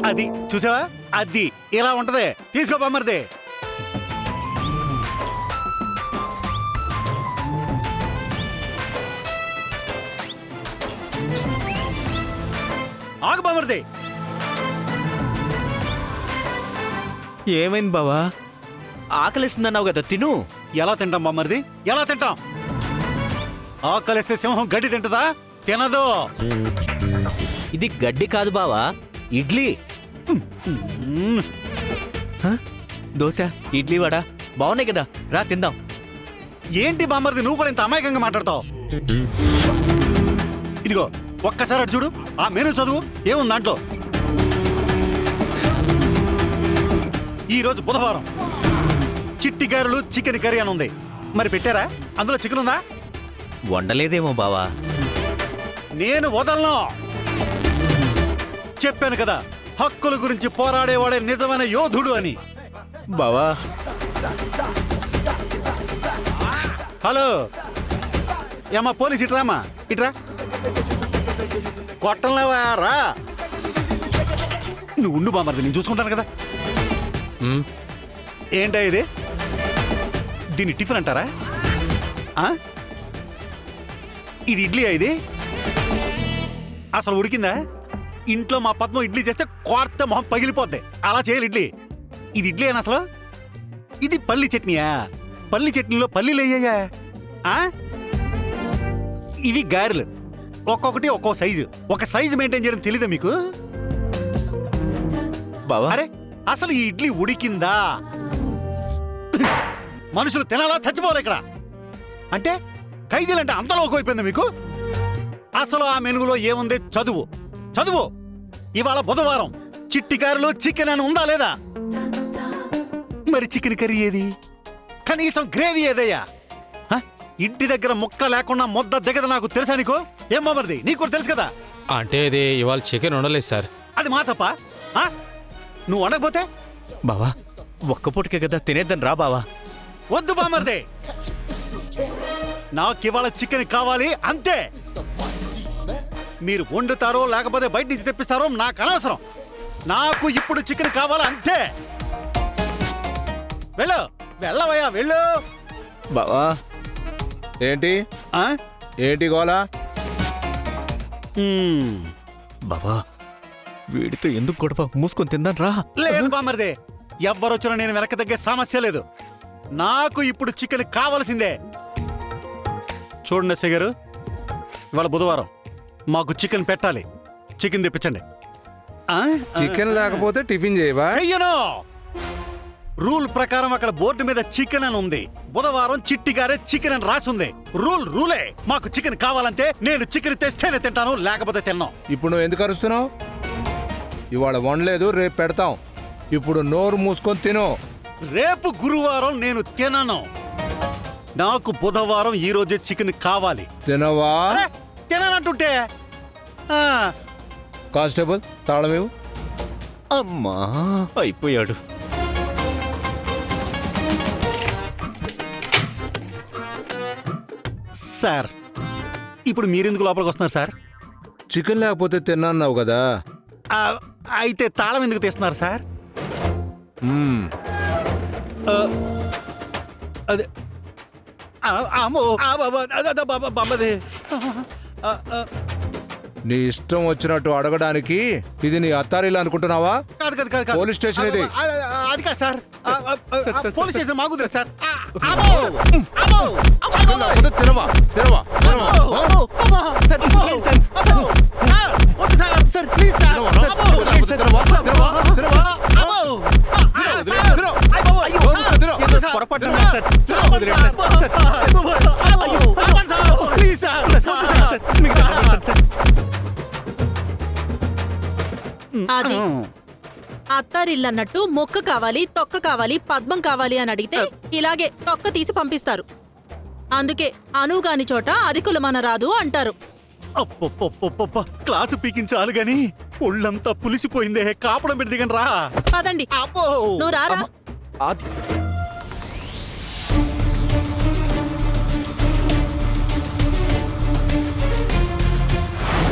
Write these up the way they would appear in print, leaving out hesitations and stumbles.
అది చూసావా, అది ఇలా ఉంటది. తీసుకో బామ్మర్ది. ఆగు బామ్మర్ది. ఏమైంది బావా? ఆకలిస్తుందన్నావు కదా, తిను. ఎలా తింటాం బామ్మర్ది, ఎలా తింటాం? ఆకలిస్తే సింహం గడ్డి తింటదా? తినదు. ఇది గడ్డి కాదు బావా, ఇడ్లీ. దోశ, ఇడ్లీ, వడ బాగున్నాయి కదా, రా తిందాం. ఏంటి బామ్మర్ది నువ్వు కూడా ఇంత అమాయకంగా మాట్లాడతావు? ఇదిగో ఒక్కసారి అటు చూడు, ఆ మెనూ చదువు, ఏముంది దాంట్లో? ఈరోజు బుధవారం, చిట్టి గారెలు చికెన్ కర్రీ అని ఉంది. మరి పెట్టారా? అందులో చికెన్ ఉందా? వండలేదేమో బావా. నేను వదలను. చెప్పాను కదా, హక్కుల గురించి పోరాడేవాడే నిజమైన యోధుడు అని. బావా, హలో ఏమా పోలీస్, ఇట్రామా, ఇట్రా. కొట్టంలేవా రా. నువ్వు ఉండు బామ్మర్ది, నేను చూసుకుంటాను కదా. ఏంటా ఇది? దీన్ని టిఫిన్ అంటారా? ఇది ఇడ్లీ ఇది? అసలు ఉడికిందా? ఇంట్లో మా పద్మ ఇడ్లీ చేస్తే కోర్త మొహం పగిలిపోద్ది. అలా చేయాలి ఇడ్లీ. ఇది ఇడ్లీ అని అసలు? ఇది పల్లి చట్నీయా? పల్లి చట్నీలో పల్లీలు అయ్యాయా? ఇవి గారెలు, ఒక్కొక్కటి ఒక్కో సైజు. ఒక సైజు మెయింటైన్ చేయడం తెలీదా మీకు? బావా, అరే అసలు ఈ ఇడ్లీ ఉడికిందా? మనుషులు తినాలా చచ్చిపోవాలి ఇక్కడ అంటే? ఖైదీలంటే అంతలో అయిపోయిందా మీకు? అసలు ఆ మెనుగులో ఏముంది? చదువు చదువు. ఇవాళ బుధవారం, చిట్టి గారెలు చికెన్ అని ఉందా లేదా? మరి చికెన్ కర్రీ ఏది? కనీసం గ్రేవీ ఏదయ్యా? ఇంటి దగ్గర ముక్క లేకుండా ముద్ద దిగదు నాకు తెలుసా నీకు? ఏం బామర్ది, నీకు కూడా తెలుసు కదా. అంటే ఇది ఇవాళ చికెన్ ఉండలేదు సార్. అది మా తప్ప? నువ్వు వండకపోతే? బావా ఒక్క పూటకే కదా, తినేద్దాం రా బావా. వద్దు బామర్ది, నాకు ఇవాళ చికెన్ కావాలి అంతే. మీరు వండుతారో లేకపోతే బయట నుంచి తెప్పిస్తారో నాకు అనవసరం. నాకు ఇప్పుడు చికెన్ కావాలి అంతే. వెళ్ళు, వెళ్ళవయ్యా వెళ్ళు. బావా ఏంటి ఏంటి గోలా? బావా వీడితో ఎందుకు గొడవ, మూసుకొని తిందాం రా. లేదు బామర్ది, ఎవ్వరొచ్చినా నేను వెనక తగ్గే సమస్య లేదు. నాకు ఇప్పుడు చికెన్ కావాల్సిందే. చూడండి ఎస్ఐ గారు, ఇవాళ బుధవారం, మాకు చికెన్ పెట్టాలి. చికెన్ తెప్పించండి. చికెన్ లేకపోతే టిఫిన్ చేయవా? చెయ్యను. రూల్ ప్రకారం అక్కడ బోర్డు మీద చికెన్ అని ఉంది. బుధవారం చిట్టి గారే చికెన్ అని రాసుంది. రూలే. మాకు చికెన్ కావాలంటే నేను చికెన్ తెస్తేనే తింటాను, లేకపోతే తిన్నాను. ఇప్పుడు నువ్వు ఎందుకు అరుస్తున్నావు? ఇవాళ వండలేదు, రేపు పెడతాం. ఇప్పుడు నోరు మూసుకొని తిను. రేపు గురువారం నేను తినను. నాకు బుధవారం ఈ రోజే చికెన్ కావాలి. తినవా? తిననంటుంటే కానిస్టేబుల్ తాళమేవు. అమ్మా అయిపోయాడు. సార్, ఇప్పుడు మీరెందుకు లోపలికి వస్తున్నారు సార్? చికెన్ లేకపోతే తిన్నాన్నావు కదా. అయితే తాళం ఎందుకు తీస్తున్నారు సార్? అదే నీ ఇష్టం వచ్చినట్టు అడగడానికి ఇది నీ అత్తారిల్లు అనుకుంటున్నావా? కాదు కాదు కాదు, పోలీస్ స్టేషన్ ఇది. అది కాదు సార్, పోలీస్ స్టేషన్ మాకు సార్. తినవా తినవా అది అత్తారిల్లన్నట్టు మొక్క కావాలి, తొక్క కావాలి, పద్మం కావాలి అని అడిగితే ఇలాగే తొక్క తీసి పంపిస్తారు. అందుకే అనువుగాని చోట అధికులమన రాదు అంటారు. క్లాసు పీకించాలి గాని ఒళ్ళంతా పులిసిపోయిందే. కాపడం పెట్టి దిగండి రా. పదండి, నువ్వు రారా.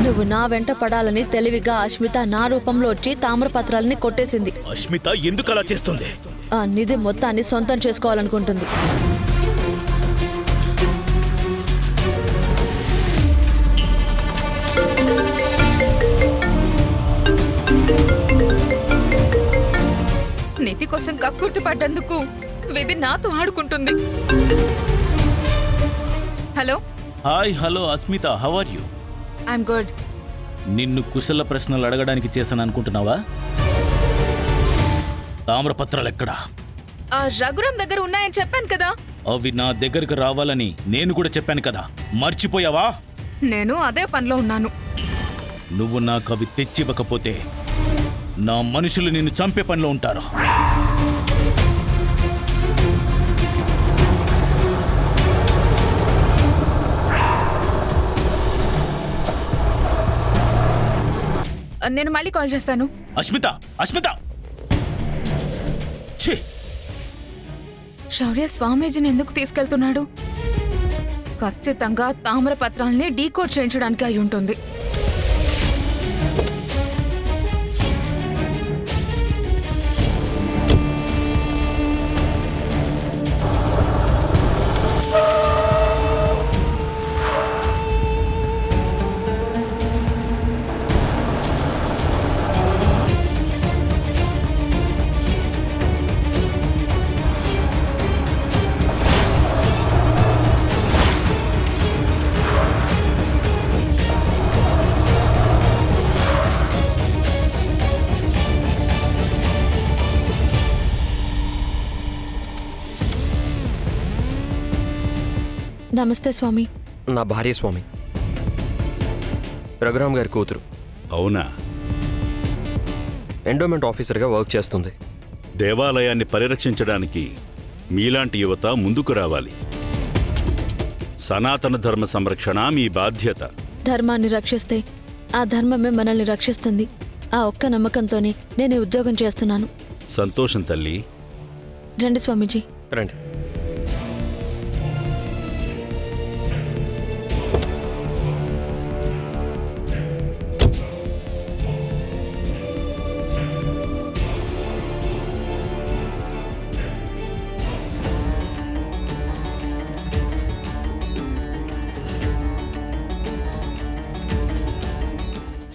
నువ్వు నా వెంట పడాలని తెలివిగా అష్మిత నా రూపంలో వచ్చి తామ్రపత్రాలని కొట్టేసింది. అష్మిత ఎందుకు అలా చేస్తుంది? ఆ నిధి మొత్తాన్ని సొంతం చేసుకోవాలనుకుంటుంది. నిధి కోసం కక్కుర్తి పడ్డందుకు విధి నాతో ఆడుకుంటుంది. Hello, hi hello Asmita, how are you? I'm good. నిన్ను కుశల ప్రశ్నలు అడగడానికి చేశాను అనుకుంటున్నావా? తామ్రపత్రాలు ఎక్కడా? ఆ రఘురాం దగ్గర ఉన్నాయని చెప్పాను కదా. అవి నా దగ్గరికి రావాలని నేను కూడా చెప్పాను కదా, మర్చిపోయావా? నేను అదే పనిలో ఉన్నాను. నువ్వు నాకు అవి తెచ్చివ్వకపోతే నా మనుషులు నిన్ను చంపే పనిలో ఉంటారు. నేను మళ్ళీ కాల్ చేస్తాను. అష్మిత, అష్మిత! ఛీ! శౌర్య స్వామీజీని ఎందుకు తీసుకెళ్తున్నాడు? ఖచ్చితంగా తామ్రపత్రాల్ని డీకోడ్ చేయించడానికి అయి ఉంటుంది. నమస్తే స్వామి. నా భార్య స్వామి, రఘురామ్ గారి కూతురు. అవునా? ఎండోమెంట్ ఆఫీసర్గా వర్క్ చేస్తుంది. దేవాలయాన్ని పరిరక్షించడానికి మీలాంటి యువత ముందుకు రావాలి. సనాతన ధర్మ సంరక్షణ మీ బాధ్యత. ధర్మాన్ని రక్షిస్తే ఆ ధర్మమే మనల్ని రక్షిస్తుంది. ఆ ఒక్క నమ్మకంతోనే నేను ఈ ఉద్యోగం చేస్తున్నాను. సంతోషం తల్లి. రండి స్వామీజీ. రండి.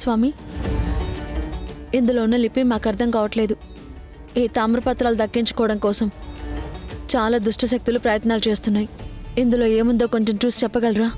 స్వామి, ఇందులో ఉన్న లిపి మాకు అర్థం కావట్లేదు. ఈ తామ్రపత్రాలు దక్కించుకోవడం కోసం చాలా దుష్టశక్తులు ప్రయత్నాలు చేస్తున్నాయి. ఇందులో ఏముందో కొంచెం చూసి చెప్పగలరా?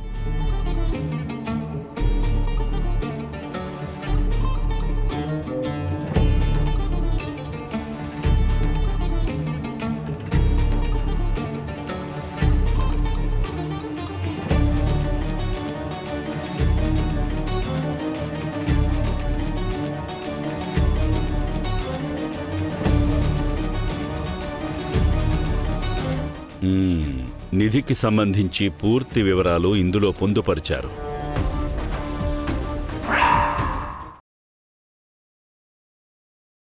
నిధికి సంబంధించి పూర్తి వివరాలు ఇందులో పొందుపరిచారు.